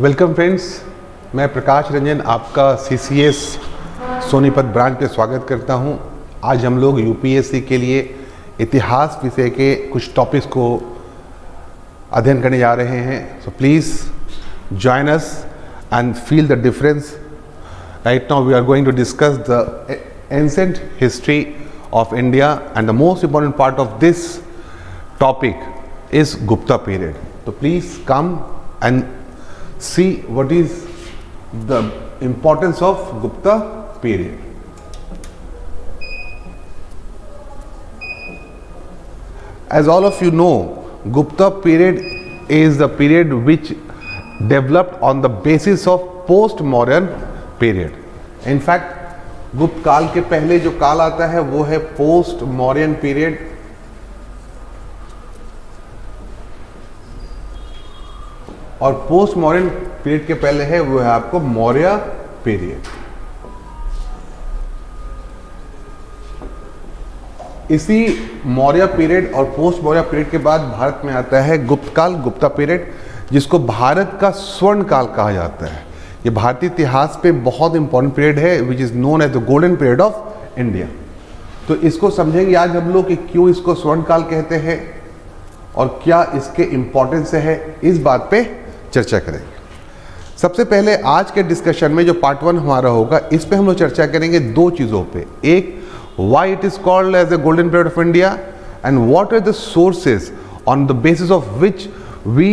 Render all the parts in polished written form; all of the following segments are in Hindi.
वेलकम फ्रेंड्स, मैं प्रकाश रंजन आपका CCS सोनीपत ब्रांच पे स्वागत करता हूं। आज हम लोग UPSC के लिए इतिहास विषय के कुछ टॉपिक्स को अध्ययन करने जा रहे हैं। So please join us and feel the difference. Right now we are going to discuss the ancient history of India and the most important part of this topic is Gupta period. तो please come and see what is the importance of Gupta period. As all of you know, Gupta period is the period which developed on the basis of post-Mauryan period. In fact, गुप्त काल के पहले जो काल आता है वो है post-Mauryan period। और पोस्ट मौर्यन पीरियड के पहले है वो है आपको मौर्य पीरियड। इसी मौर्य पीरियड और पोस्ट मौर्य पीरियड के बाद भारत में आता है गुप्त काल, गुप्ता पीरियड, जिसको भारत का स्वर्ण काल कहा जाता है। ये भारतीय इतिहास पे बहुत इंपॉर्टेंट पीरियड है which is known as the golden period of India. तो इसको समझेंगे आज हम लोग कि क्यों इसको स्वर्ण काल कहते हैं और क्या इसके इंपॉर्टेंस है, इस बात पे चर्चा करेंगे। सबसे पहले आज के डिस्कशन में जो पार्ट 1 हमारा होगा, इस पे हम लोग चर्चा करेंगे दो चीज़ों पे। एक, why it is called as the golden period of India and what are the sources on the basis of which we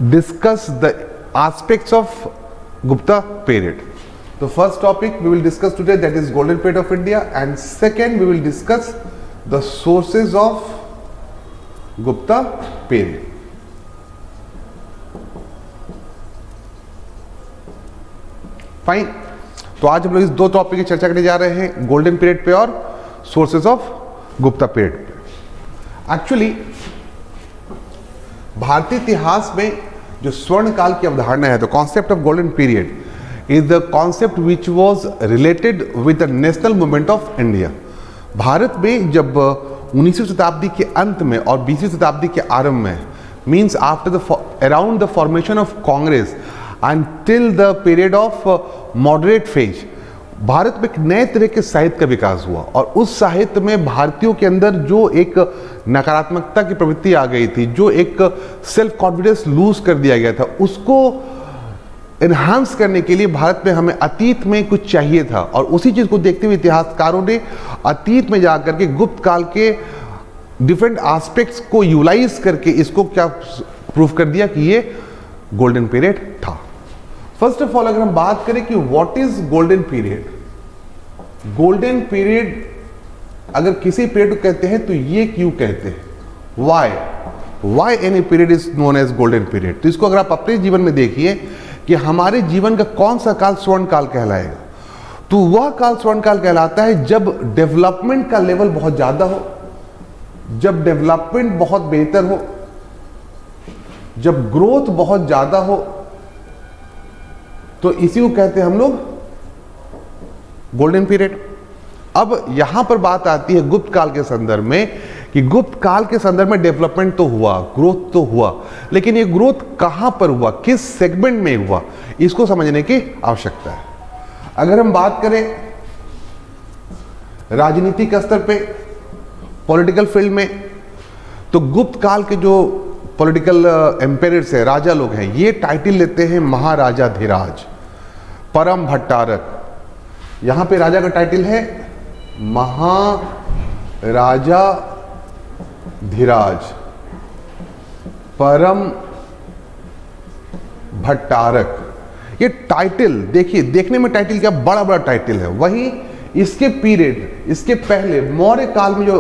discuss the aspects of Gupta period. तो first topic we will discuss today, that is golden period of India, and second we will discuss the sources of Gupta period. Fine. तो आज हम लोग इस दो टॉपिक की चर्चा करने जा रहे हैं, गोल्डन पीरियड पे और सोर्सेज ऑफ गुप्ता पीरियड पे। एक्चुअली भारतीय इतिहास में जो स्वर्ण काल की अवधारणा है, the concept of golden period is the concept which was related with the national movement of India. Bharat में जब 19वीं शताब्दी के अंत में और 20वीं शताब्दी के आरंभ में, means after the around the formation of Congress until the period of moderate phase, Bharat में एक नए तरह के साहित्य का विकास हुआ और उस साहित्य में भारतीयों के अंदर जो एक नकारात्मकता की प्रवृत्ति आ गई थी, जो एक सेल्फ कॉन्फिडेंस लूज कर दिया गया था, उसको एनहांस करने के लिए भारत में हमें अतीत में कुछ चाहिए था। और उसी चीज को देखते हुए इतिहासकारों ने अतीत में जाकर के गुप्त काल के डिफरेंट एस्पेक्ट्स को यूटिलाइज करके इसको क्या प्रूफ कर दिया कि ये गोल्डन पीरियड था। फर्स्ट ऑफ ऑल अगर हम बात करें कि what is golden period, golden period अगर किसी पीरियड को कहते हैं तो ये क्यों कहते हैं, why any period is known as golden period. तो इसको अगर आप अपने जीवन में देखिए कि हमारे जीवन का कौन सा काल स्वर्ण काल कहलाएगा, तो वह काल स्वर्ण काल कहलाता है जब डेवलपमेंट का लेवल बहुत ज्यादा हो, जब डेवलपमेंट बहुत बेहतर हो, जब ग्रोथ बहुत ज्यादा हो, तो इसी को कहते हैं हम लोग गोल्डन पीरियड। अब यहां पर बात आती है गुप्त काल के संदर्भ में कि गुप्त काल के संदर्भ में डेवलपमेंट तो हुआ, ग्रोथ तो हुआ, लेकिन ये ग्रोथ कहां पर हुआ, किस सेगमेंट में हुआ, इसको समझने की आवश्यकता है। अगर हम बात करें राजनीतिक स्तर पे, पॉलिटिकल फील्ड में, तो गुप्त काल के जो पॉलिटिकल एम्पायर्स है, राजा लोग हैं, ये टाइटल लेते हैं महाराजाधिराज, परम भट्टारक। यहां पे राजा का टाइटल है महाराजाधिराज, परम भट्टारक। ये टाइटल देखिए, देखने में टाइटल क्या बड़ा बड़ा टाइटल है। वहीं इसके पीरियड, इसके पहले मौर्य काल में जो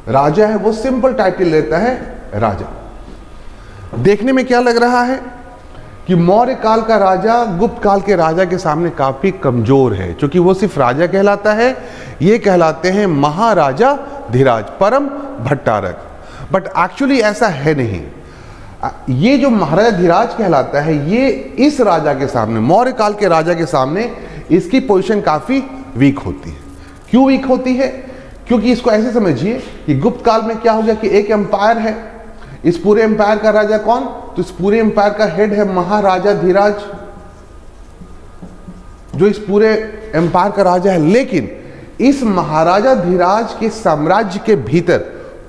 राजा है वो सिंपल टाइटल लेता है राजा। देखने में क्या लग रहा है कि मौर्य काल का राजा गुप्त काल के राजा के सामने काफी कमजोर है, क्योंकि वो सिर्फ राजा कहलाता है, ये कहलाते हैं महाराजाधिराज, परम भट्टारक। बट एक्चुअली ऐसा है नहीं। ये जो महाराजाधिराज कहलाता है, ये इस राजा के सामने, मौर्य काल के राजा के सामने, इसकी पोजीशन काफी वीक होती है। क्यों वीक होती है? क्योंकि इसको ऐसे समझिए कि गुप्त काल में क्या हो गया कि एक एम्पायर है, इस पूरे एम्पायर का राजा कौन? तो इस पूरे एम्पायर का हेड है महाराजा धीराज, जो इस पूरे एम्पायर का राजा है। लेकिन इस महाराजा धीराज के साम्राज्य के भीतर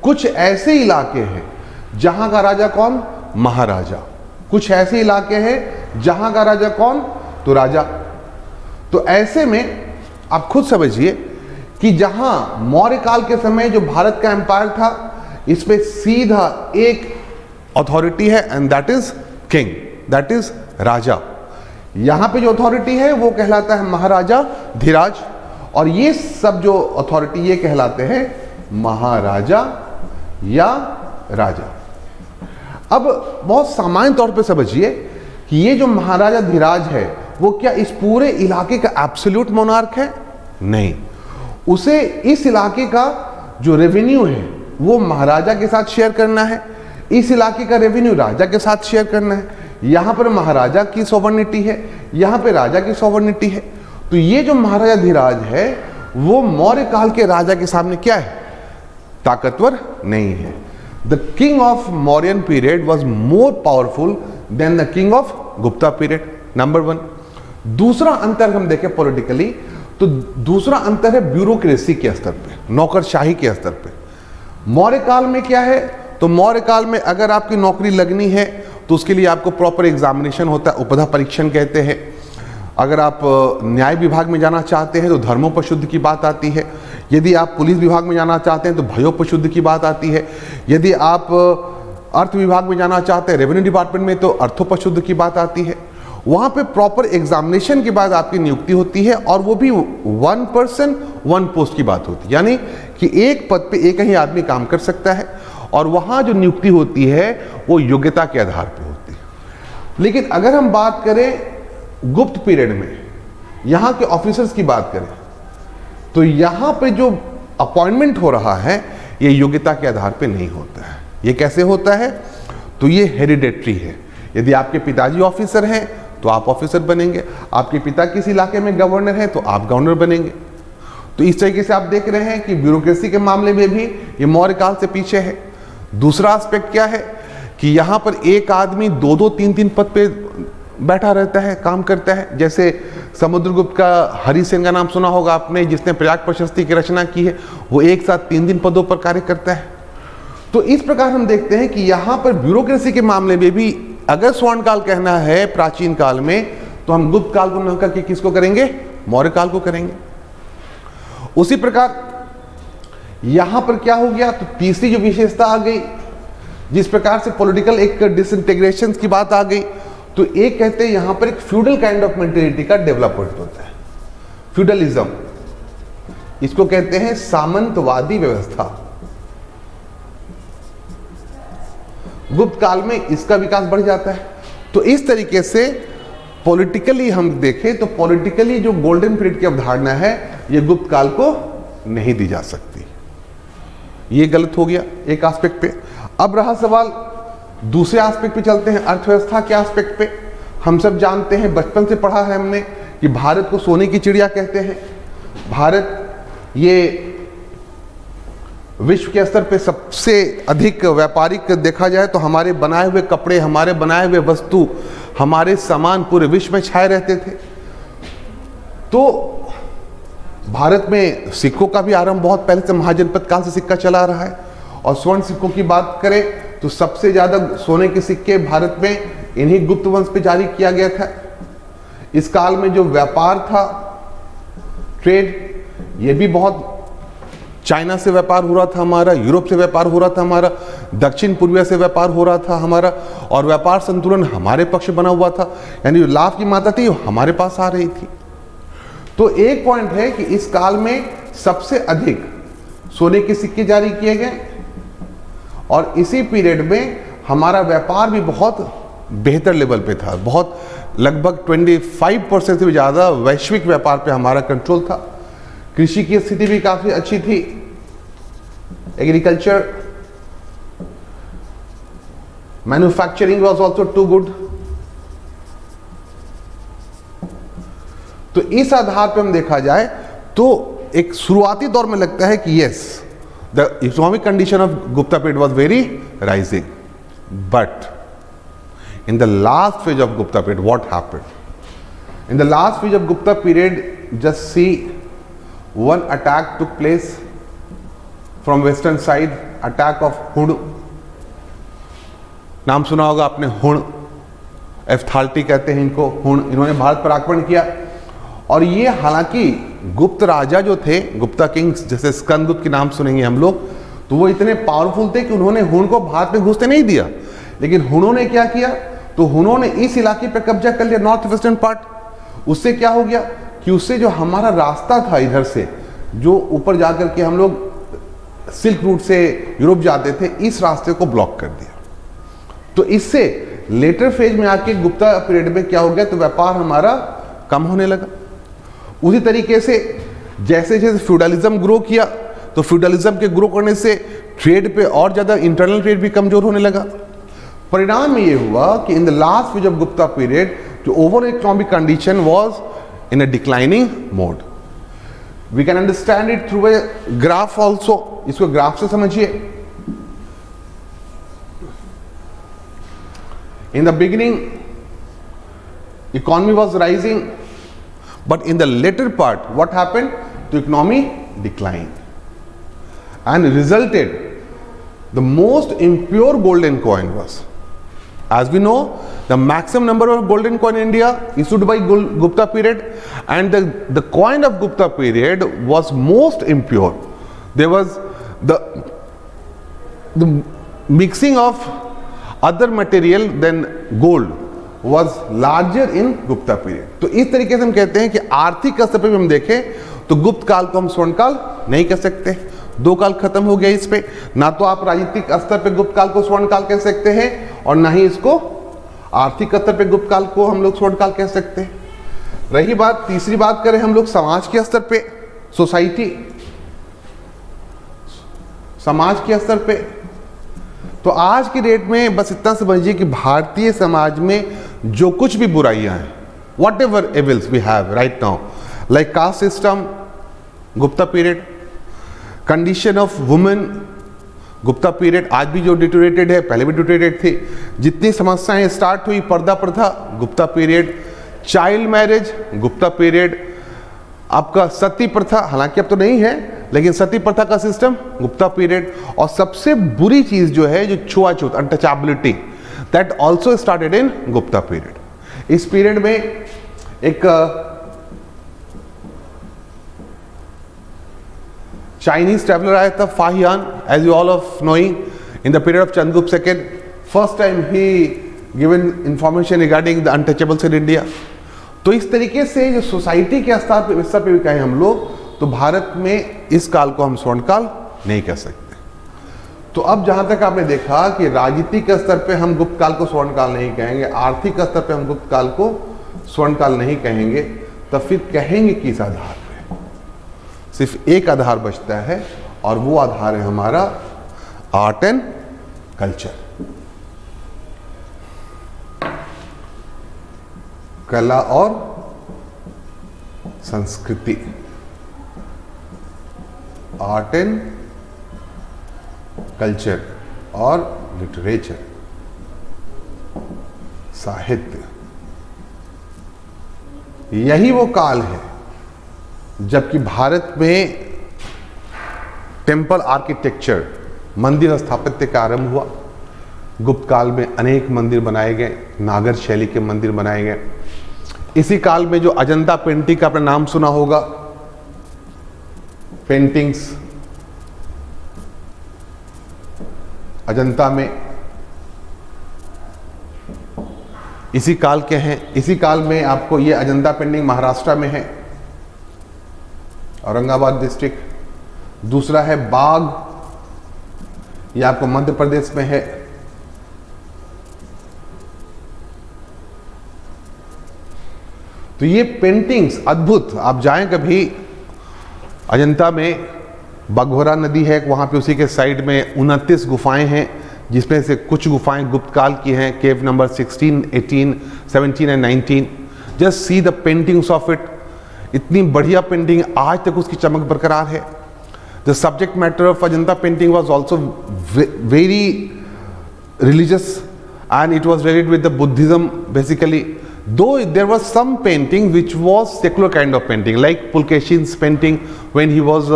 कुछ ऐसे इलाके हैं जहां का राजा कौन? महाराजा। कुछ ऐसे इलाके हैं जहां का राजा कौन? तो राजा। तो ऐसे में आप खुद समझिए कि जहां मौर्य काल के समय जो भारत का एम्पायर था, इस पे सीधा एक अथॉरिटी है and that is king, that is raja. यहां पे जो अथॉरिटी है वो कहलाता है महाराजा धीराज, और ये सब जो अथॉरिटी ये कहलाते हैं महाराजा या राजा। अब बहुत सामान्य तौर पे समझिए कि ये जो महाराजा धीराज है वो क्या इस पूरे इलाके का एब्सोल्यूट मोनार्क है? नहीं, उसे इस इलाके का जो रेवेन्यू है वो महाराजा के साथ शेयर करना है, इस इलाके का रेवेन्यू राजा के साथ शेयर करना है। यहां पर महाराजा की सॉवर्निटी है, यहां पे राजा की सॉवर्निटी है। तो ये जो महाराजा धीराज है वो मौर्य काल के राजा के सामने क्या है? ताकतवर नहीं है। The king of Mauryan period was more powerful than the king of Gupta period, number 1। दूसरा अंतर हम देखें पॉलिटिकली, तो दूसरा अंतर है ब्यूरोक्रेसी के स्तर पे, नौकरशाही के स्तर पे। मौर्य काल में क्या है? तो मौर्य काल में अगर आपकी नौकरी लगनी है तो उसके लिए आपको प्रॉपर एग्जामिनेशन होता है, उपधा परीक्षण कहते हैं। अगर आप न्याय विभाग में जाना चाहते हैं तो धर्मोपशुद्ध की बात आती है। यदि आप पुलिस विभाग में जाना चाहते हैं तो भयोपशुद्ध की बात आती है। यदि आप अर्थ विभाग में जाना चाहते हैं, रेवेन्यू डिपार्टमेंट में, तो अर्थोपशुद्ध की बात आती है। वहाँ पे प्रॉपर एग्जामिनेशन के बाद आपकी नियुक्ति होती है, और वो भी 1 पर्सन 1 पोस्ट की बात होती है, यानी कि एक पद पे एक ही आदमी काम कर सकता है, और वहाँ जो नियुक्ति होती है वो योग्यता के आधार पे होती है। लेकिन अगर हम बात करें गुप्त पीरियड में, यहाँ के ऑफिसर्स की बात करें, तो यहाँ पे जो अपॉइंटमेंट हो रहा है ये योग्यता के आधार पे नहीं होता है। ये कैसे होता है? तो ये हेरिडेटरी है। यदि आपके पिताजी ऑफिसर हैं तो आप ऑफिसर बनेंगे, आपके पिता किस इलाके में गवर्नर हैं तो आप गवर्नर बनेंगे। तो इस तरीके से आप देख रहे हैं कि ब्यूरोक्रेसी के मामले में भी ये मौर्य काल से पीछे है। दूसरा एस्पेक्ट क्या है कि यहाँ पर एक आदमी 2-2, 3-3 पद पे बैठा रहता है, काम करता है। जैसे समुद्रगुप्त का हरिसेन का नाम सुना होगा आपने, जिसने प्रयाग प्रशस्ति की रचना की है, वो एक साथ 3 पदों पर कार्य करता है। तो इस प्रकार हम देखते हैं कि यहाँ पर ब्यूरोक्रेसी के मामले में भी अगर स्वर्ण काल कहना है प्राचीन काल में, तो हम गुप्त काल को न करके किसको करेंगे? मौर्य काल को करेंगे। उसी प्रकार यहां पर क्या हो गया? तो तीसरी जो विशेषता आ गई, जिस प्रकार से पॉलिटिकल एक डिसइंटीग्रेशन की बात आ गई, तो एक कहते हैं यहां पर एक फ्यूडल काइंड ऑफ मेंटेलिटी का डेवलपमेंट होता है, फ्यूडलिज्म। इसको कहते हैं सामंतवादी व्यवस्था। गुप्त काल में इसका विकास बढ़ जाता है। तो इस तरीके से पॉलिटिकली हम देखें तो पॉलिटिकली जो गोल्डन पीरियड की अवधारणा है ये गुप्त काल को नहीं दी जा सकती। ये गलत हो गया एक एस्पेक्ट पे। अब रहा सवाल दूसरे एस्पेक्ट पे, चलते हैं अर्थव्यवस्था के एस्पेक्ट पे। हम सब जानते हैं, बचपन से पढ़ा है हमने कि भारत को सोने की चिड़िया कहते हैं। भारत ये विश्व के स्तर पे सबसे अधिक व्यापारिक देखा जाए तो हमारे बनाए हुए कपड़े, हमारे बनाए हुए वस्तु, हमारे सामान पूरे विश्व में छाए रहते थे। तो भारत में सिक्कों का भी आरंभ बहुत पहले से महाजनपद काल से सिक्का चला रहा है। और स्वर्ण सिक्कों की बात करें तो सबसे ज्यादा सोने के सिक्के भारत में इन्हीं गुप्त वंश पे जारी किया गया था। इस काल में जो व्यापार था, ट्रेड, ये भी बहुत, चाइना से व्यापार हो रहा था हमारा, यूरोप से व्यापार हो रहा था हमारा, दक्षिण पूर्व से व्यापार हो रहा था हमारा, और व्यापार संतुलन हमारे पक्ष बना हुआ था, यानी जो लाभ की मात्रा थी वो हमारे पास आ रही थी। तो एक पॉइंट है कि इस काल में सबसे अधिक सोने के सिक्के जारी किए गए, और इसी पीरियड में हमारा व्यापार भी बहुत बेहतर लेवल पे था। बहुत लगभग 25% से भी ज़्यादा वैश्विक व्यापार पे हमारा कंट्रोल था। कृषि की स्थिति भी काफ़ी अच्छी थी, agriculture, manufacturing was also too good. तो इस आधार पर हम देखा जाए तो एक शुरुआती दौर में लगता है कि yes, the economic condition of Gupta period was very rising, but in the last phase of Gupta period, what happened? In the last phase of Gupta period, just see one attack took place from western side, attack of हुण. नाम सुना होगा आपने हुण, एफ्थाल्टी कहते हैं इनको, हुण. इन्होंने भारत पर आक्रमण किया और ये हालांकि गुप्त राजा जो थे, गुप्ता किंग्स, जैसे स्कंदगुप्त के नाम सुनेंगे हम लोग, तो वो इतने पावरफुल थे कि उन्होंने हुण को भारत में घुसने नहीं दिया. लेकिन हुणों ने क्या किया, तो हुणों ने इस इलाके पर कब्जा कर लिया, नॉर्थ वेस्टर्न पार्ट. उससे क्या हो गया कि उससे जो हमारा रास्ता था इधर से, जो ऊपर जाकर के हम लोग सिल्क रूट से यूरोप जाते थे, इस रास्ते को ब्लॉक कर दिया. तो इससे लेटर फेज में आके गुप्ता पीरियड में क्या हो गया, तो व्यापार हमारा कम होने लगा. उसी तरीके से जैसे जैसे फ्यूडलिज्म ग्रो किया, तो फ्यूडलिज्म के ग्रो करने से ट्रेड पे और ज्यादा, इंटरनल ट्रेड भी कमजोर होने लगा. परिणाम में ये हुआ कि in the last phase of Gupta period the overall economic condition was in a declining mode. We can understand it through a graph also. इसको ग्राफ से समझिए. In the beginning, economy was rising, but in the later part, what happened? The economy declined, and resulted the most impure golden coin was. As we know, the maximum number of golden coin in India issued by Gupta period, and the coin of Gupta period was most impure. There was the mixing of other material than gold was larger in Gupta period. तो इस तरीके से हम कहते हैं कि आर्थिक स्तर पर भी हम देखें तो गुप्त काल को हम स्वर्ण काल नहीं कह सकते. दो काल खत्म हो गया इस पे. ना तो आप राजनीतिक स्तर पे गुप्त काल को स्वर्ण काल कह सकते हैं, और ना ही इसको आर्थिक स्तर पे गुप्त काल को हम लोग स्वर्ण काल कह सकते हैं. रही बात, तीसरी बात करें हम लोग समाज के स्तर पे, सोसाइटी, समाज के स्तर पे, तो आज की डेट में बस इतना समझिए कि भारतीय समाज में जो कुछ भी बुराइयां हैं, whatever evils we have right now, like caste system, Gupta period, condition of women, Gupta period, आज भी जो डिटोरेटेड है, पहले भी डिटोरेटेड थी. जितनी समस्याएं स्टार्ट हुई, पर्दा प्रथा, Gupta period, child marriage, Gupta period, आपका सती प्रथा, हालांकि अब तो नहीं है, लेकिन सती प्रथा का सिस्टम, गुप्ता पीरियड. और सबसे बुरी चीज जो है, जो छुआछूत, untouchability, that also started in Gupta period. इस पीरियड में एक Chinese traveler आया था, Fahien, as you all of knowing, in the period of Chandragupta II. First time he given information regarding the untouchables in India. तो इस तरीके से जो सोसाइटी के स्तर पे भी कहें हम लोग, तो भारत में इस काल को हम स्वर्ण काल नहीं कह सकते. तो अब जहां तक आपने देखा कि राजनीतिक स्तर पे हम गुप्त काल को स्वर्ण काल नहीं कहेंगे, आर्थिक स्तर पे हम गुप्त काल को स्वर्ण काल नहीं कहेंगे, तो फिर कहेंगे किस आधार? सिर्फ एक आधार बचता है, और वो आधार है हमारा आर्ट एंड कल्चर, कला और संस्कृति. आर्ट एंड कल्चर और लिटरेचर, साहित्य. यही वो काल है जबकि भारत में टेम्पल आर्किटेक्चर, मंदिर स्थापत्य का आरंभ हुआ. गुप्त काल में अनेक मंदिर बनाए गए, नागर शैली के मंदिर बनाए गए. इसी काल में जो अजंता पेंटिंग का आपने नाम सुना होगा, पेंटिंग्स अजंता में इसी काल के हैं. इसी काल में आपको ये अजंता पेंटिंग महाराष्ट्र में है, औरंगाबाद डिस्ट्रिक्ट. दूसरा है बाग, ये आपको मध्य प्रदेश में है. तो ये पेंटिंग्स अद्भुत, आप जाएं कभी अजंता में, बाघोरा नदी है वहां पे, उसी के साइड में 29 गुफाएं हैं, जिसमें से कुछ गुफाएं गुप्त काल की हैं, केव number 16, 18, 17 and 19. Just see the paintings of it. इतनी बढ़िया पेंटिंग, आज तक उसकी चमक बरकरार है. The subject matter of Ajanta painting was also very religious and it was related with the Buddhism basically. Though there was some painting which was secular kind of painting, like Pulkeshin's painting when he was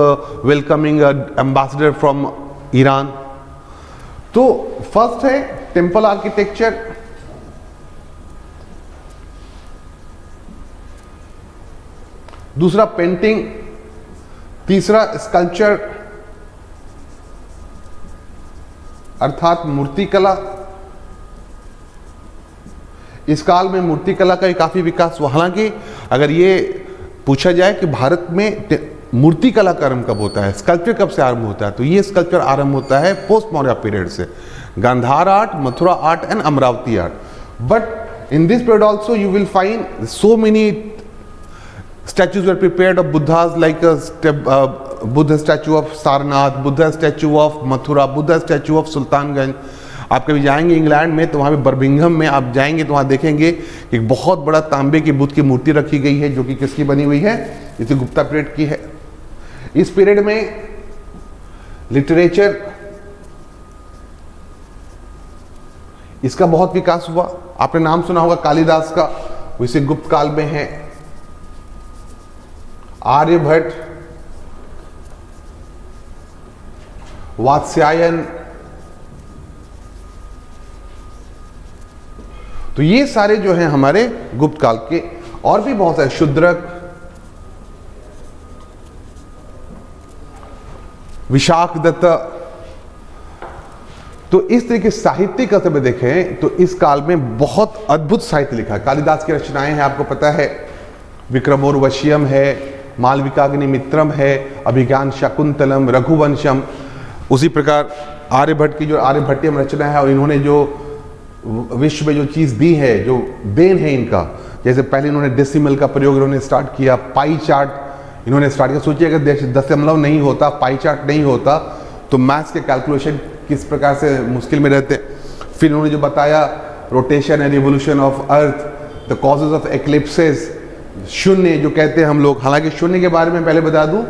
welcoming an ambassador from Iran. तो फर्स्ट है टेम्पल आर्किटेक्चर, दूसरा पेंटिंग, तीसरा स्कल्पचर अर्थात मूर्तिकला। इस काल में मूर्तिकला का काफी विकास हुआ। हालांकि अगर ये पूछा जाए कि भारत में मूर्तिकला का आरंभ कब होता है, स्कल्पचर कब से आरंभ होता है, तो ये स्कल्पचर आरंभ होता है पोस्ट मौर्य पीरियड से, Gandhara art, Mathura art and Amaravati art. But in this period also you will find so many statues were prepared of Buddhas, like a Buddha statue of Sarnath, Buddha statue of Mathura, Buddha statue of Sultanganj। आप कभी जाएंगे इंग्लैंड में तो वहाँ पे बर्मिंघम में आप जाएंगे तो वहाँ देखेंगे कि एक बहुत बड़ा तांबे की बुद्ध की मूर्ति रखी गई है, जो कि किसकी बनी हुई है, इसे गुप्ता पीरियड की है। इस पीरियड में लिटरेचर इसका बहुत विकास हुआ। आपने नाम सुना होगा कालिदास का, इसे गुप्त काल में है। आर्यभट्ट, वात्स्यायन, तो ये सारे जो हैं हमारे गुप्त काल के, और भी बहुत सारे, शूद्रक, विशाख दत्त। तो इस तरह के साहित्यिक अर्थ में देखें तो इस काल में बहुत अद्भुत साहित्य लिखा है। कालिदास की रचनाएं हैं, आपको पता है, विक्रमोर्वशीयम है, मालविकाग्निमित्रम है, अभिज्ञान शकुंतलम, रघुवंशम। उसी प्रकार आर्यभट्ट की जो आर्यभट्टियम रचना है, और इन्होंने जो विश्व में जो चीज़ दी है, जो देन है इनका, जैसे पहले इन्होंने डेसिमल का प्रयोग इन्होंने स्टार्ट किया, पाई चार्ट इन्होंने स्टार्ट किया। सोचिए अगर दशमलव नहीं होता, पाई चार्ट नहीं होता, तो मैथ्स के कैलकुलेशन किस प्रकार से मुश्किल में रहते। फिर इन्होंने जो बताया rotation and revolution of earth, the causes of eclipses, शून्य जो कहते हैं हम लोग। हालांकि शून्य के बारे में पहले बता दूं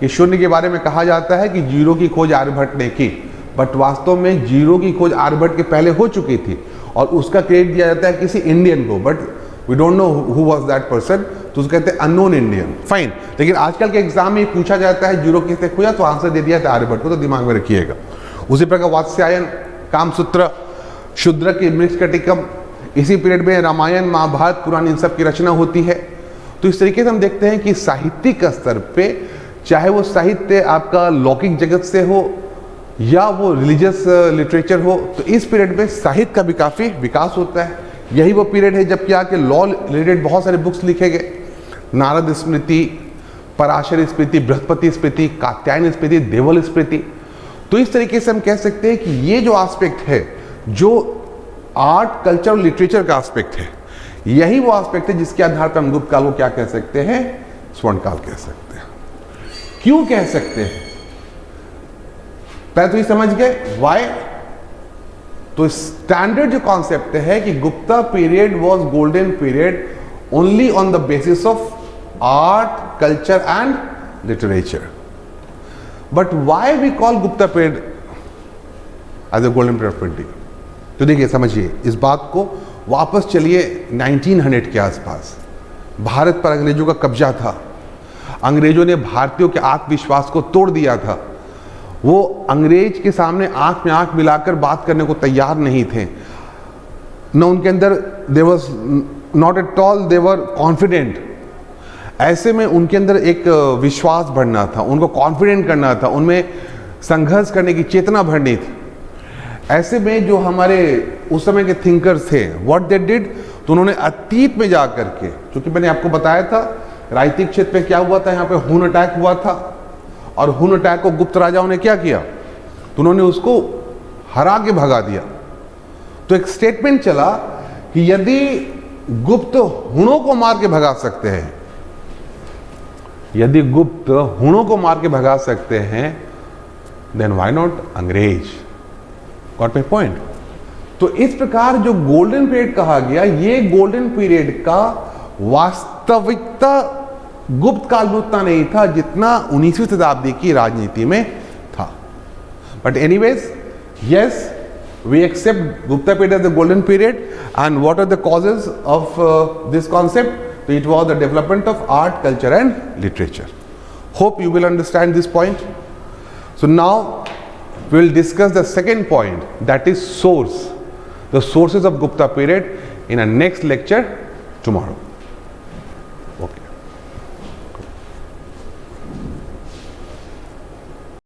कि शून्य के बारे में कहा जाता है कि जीरो की खोज आर्यभट्ट ने की, बट वास्तव में जीरो की खोज आर्यभट्ट के पहले हो चुकी थी, और उसका क्रेडिट दिया जाता है किसी इंडियन को, but we don't know who was that person, तो उसको कहते हैं अननोन इंडियन। फाइन, लेकिन आजकल के एग्जाम में पूछा जाता है जीरो किसने खोजा, तो आंसर दे दिया था आर्यभट्ट को, तो दिमाग में रखिएगा। उसी प्रकार वात्स्यायन, कामसूत्र, शूद्रक की मृच्छकटिकम, इसी पीरियड में रामायण, महाभारत, पुराण, इन सब की रचना होती है। तो इस तरीके से हम देखते हैं कि साहित्यिक स्तर पे, चाहे वो साहित्य आपका लौकिक जगत से हो या वो रिलीजियस लिटरेचर हो, तो इस पीरियड में साहित्य का भी काफ़ी विकास होता है। यही वो पीरियड है जबकि आके लॉ रिलेटेड बहुत सारे बुक्स लिखे गए, नारद स्मृति, पराशर स्मृति, बृहस्पति स्मृति, कात्यायन स्मृति, देवल स्मृति। तो इस तरीके से हम कह सकते हैं कि ये जो एस्पेक्ट है, जो आर्ट, कल्चर और लिटरेचर का एस्पेक्ट है, यही वो एस्पेक्ट है जिसके आधार पर हम गुप्त काल को क्या कह सकते हैं, स्वर्ण काल कह सकते हैं। क्यों कह सकते हैं, पहले तो ये समझ गए व्हाई। तो स्टैंडर्ड जो कॉन्सेप्ट है कि Gupta period was golden period only on the basis of art, culture and literature. But why we call Gupta period as a golden period of India. तो देखिए, समझिए इस बात को, वापस चलिए 1900 के आसपास भारत पर अंग्रेजों का कब्जा था। अंग्रेजों ने भारतीयों के आत्मविश्वास को तोड़ दिया था। वो अंग्रेज के सामने आंख में आंख मिलाकर बात करने को तैयार नहीं थे। न उनके अंदर they was not at all they were confident. ऐसे में उनके अंदर एक विश्वास बढ़ना था, उनको कॉन्फिडेंट करना था, उनमें संघर्ष करने की चेतना बढ़नी थी। ऐसे में जो हमारे उस समय के थिंकर्स थे, व्हाट दे डिड, तो उन्होंने अतीत में जा करके, क्योंकि मैंने आपको बताया था राजनीतिक क्षेत्र में क्या हुआ था, यहाँ पे हुन अटैक हुआ था, और हुन अटैक को गुप्त राजाओं ने क्या किया, तो उन्होंने उसको हरा के भगा दिया। तो एक स्टेटमेंट चला कि यदि गुप्त हुनों को मार के भगा सकते हैं, यदि गुप्त हुनों को मार के भगा सकते हैं, देन व्हाई नॉट अंग्रेज। Got my point. तो इस प्रकार जो गोल्डन पीरियड कहा गया, ये गोल्डन पीरियड का वास्तविकता गुप्त काल में उतना नहीं था जितना 19वीं शताब्दी की राजनीति में था। But anyways, yes, we accept Gupta period as the golden period. And what are the causes of this concept? It was the development of art, culture and literature. Hope you will understand this point. So now we will discuss the second point, that is source. The sources of Gupta period in our next lecture tomorrow.